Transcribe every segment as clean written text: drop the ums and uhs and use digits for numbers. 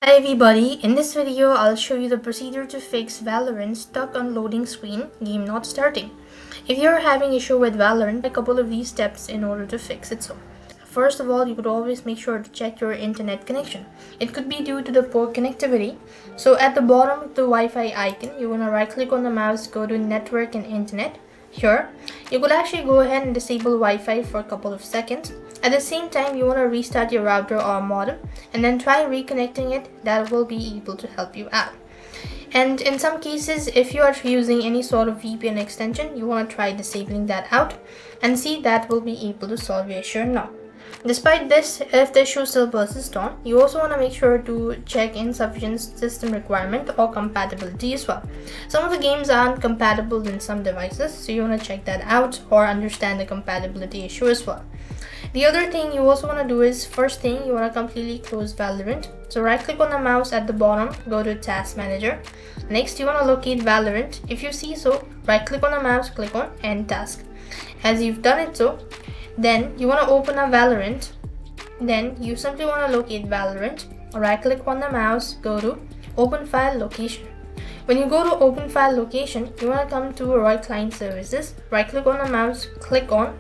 Hi everybody, in this video I'll show you the procedure to fix Valorant stuck on loading screen, game not starting. If you're having issue with Valorant, a couple of these steps in order to fix it. So, first of all, you could always make sure to check your internet connection. It could be due to the poor connectivity. So at the bottom of the Wi-Fi icon, you want to right click on the mouse, go to network and internet. Here, you could actually go ahead and disable Wi-Fi for a couple of seconds. At the same time, you want to restart your router or modem and then try reconnecting it. That will be able to help you out. And in some cases, if you are using any sort of VPN extension, you want to try disabling that out and see that will be able to solve your issue now. Despite this, if the issue still persists on, you also want to make sure to check insufficient system requirement or compatibility as well. Some of the games aren't compatible in some devices, so you want to check that out or understand the compatibility issue as well. The other thing you also want to do is, first thing, you want to completely close Valorant. So right click on the mouse at the bottom, go to Task Manager. Next, you want to locate Valorant. If you see so, right click on the mouse, click on End Task. As you've done it so, then you want to open a Valorant. Then you simply want to locate Valorant. Right click on the mouse, go to Open File Location. When you go to Open File Location, you want to come to Riot Client Services. Right click on the mouse, click on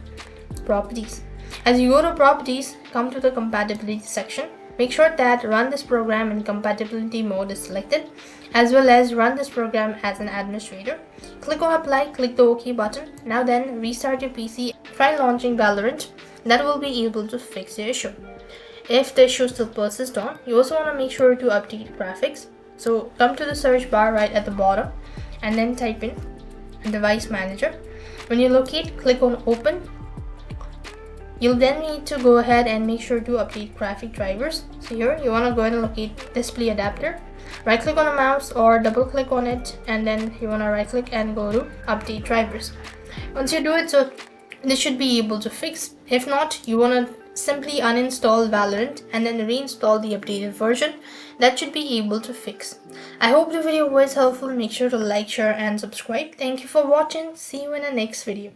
Properties. As you go to Properties, come to the Compatibility section. Make sure that Run this program in compatibility mode is selected, as well as run this program as an administrator. Click on Apply, click the OK button. Now then, restart your PC, try launching Valorant. That will be able to fix your issue. If the issue still persists on, you also want to make sure to update graphics. So come to the search bar right at the bottom and then type in Device Manager. When you locate, click on Open. You'll then need to go ahead and make sure to update graphic drivers. So here you want to go ahead and locate Display Adapter. Right click on the mouse or double click on it, and then you want to right click and go to Update Drivers. Once you do it, so this should be able to fix. If not, you want to simply uninstall Valorant and then reinstall the updated version. That should be able to fix. I hope the video was helpful. Make sure to like, share and subscribe. Thank you for watching. See you in the next video.